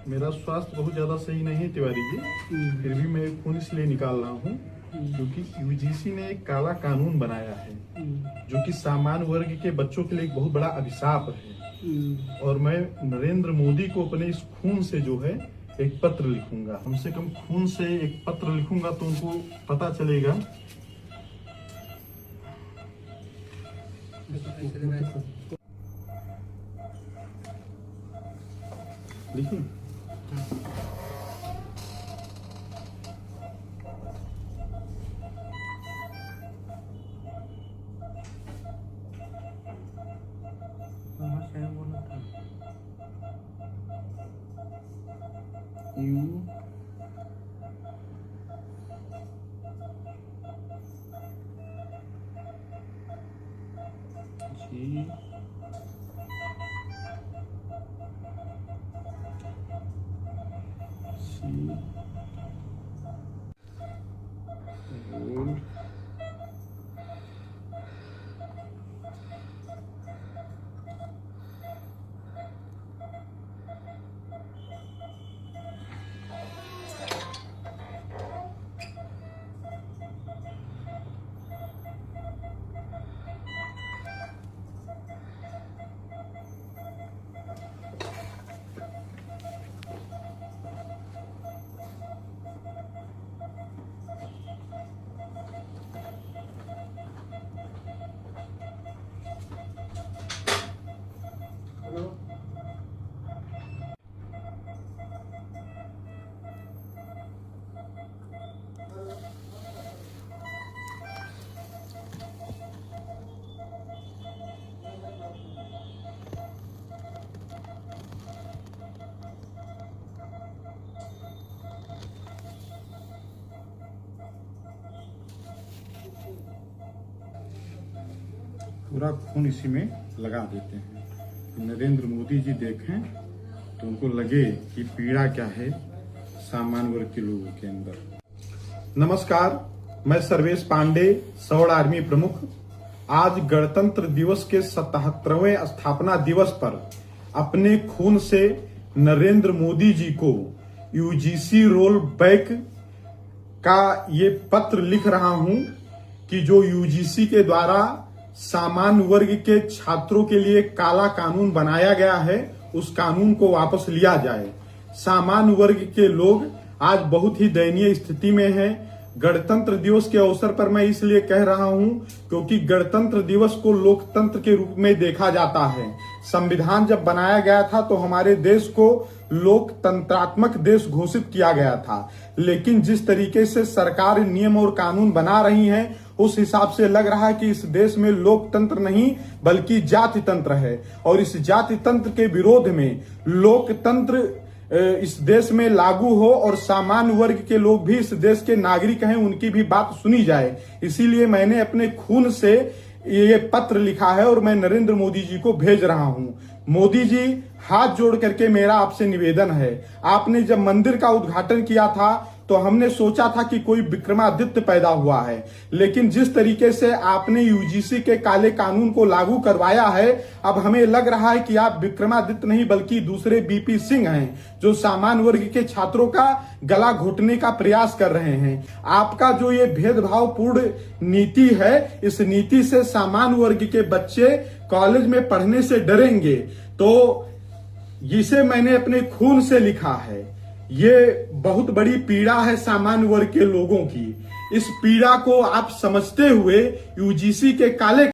मेरा स्वास्थ्य बहुत ज्यादा सही नहीं है तिवारी जी। फिर भी मैं खून इसलिए निकाल रहा हूँ क्योंकि यूजीसी ने एक काला कानून बनाया है जो कि सामान्य वर्ग के बच्चों के लिए एक बहुत बड़ा अभिशाप है। और मैं नरेंद्र मोदी को अपने इस खून से जो है एक पत्र लिखूंगा। कम से कम खून से एक पत्र लिखूंगा तो उनको पता चलेगा। लिखिए। यू जी रोल पूरा खून इसी में लगा देते हैं। नरेंद्र मोदी जी देखें तो उनको लगे कि पीड़ा क्या है सामान्य वर्ग के लोगों के अंदर। नमस्कार, मैं सर्वेश पांडे, सौड़ आर्मी प्रमुख। आज गणतंत्र दिवस के 77वें स्थापना दिवस पर अपने खून से नरेंद्र मोदी जी को यूजीसी रोल बैक का ये पत्र लिख रहा हूं कि जो यूजीसी के द्वारा सामान्य वर्ग के छात्रों के लिए काला कानून बनाया गया है उस कानून को वापस लिया जाए। सामान्य वर्ग के लोग आज बहुत ही दयनीय स्थिति में हैं। गणतंत्र दिवस के अवसर पर मैं इसलिए कह रहा हूं क्योंकि गणतंत्र दिवस को लोकतंत्र के रूप में देखा जाता है। संविधान जब बनाया गया था तो हमारे देश को लोकतंत्रात्मक देश घोषित किया गया था, लेकिन जिस तरीके से सरकार नियम और कानून बना रही है उस हिसाब से लग रहा है कि इस देश में लोकतंत्र नहीं बल्कि जाति तंत्र है। और इस जाति तंत्र के विरोध में लोकतंत्र इस देश में लागू हो और सामान्य वर्ग के लोग भी इस देश के नागरिक हैं, उनकी भी बात सुनी जाए। इसीलिए मैंने अपने खून से ये पत्र लिखा है और मैं नरेंद्र मोदी जी को भेज रहा हूं। मोदी जी, हाथ जोड़ करके मेरा आपसे निवेदन है। आपने जब मंदिर का उद्घाटन किया था तो हमने सोचा था कि कोई विक्रमादित्य पैदा हुआ है, लेकिन जिस तरीके से आपने यूजीसी के काले कानून को लागू करवाया है अब हमें लग रहा है कि आप विक्रमादित्य नहीं बल्कि दूसरे बीपी सिंह हैं जो सामान्य वर्ग के छात्रों का गला घोटने का प्रयास कर रहे हैं। आपका जो ये भेदभावपूर्ण नीति है, इस नीति से सामान्य वर्ग के बच्चे कॉलेज में पढ़ने से डरेंगे। तो जिसे मैंने अपने खून से लिखा है, ये बहुत बड़ी पीड़ा है सामान्य वर्ग के लोगों की। इस पीड़ा को आप समझते हुए यूजीसी के काले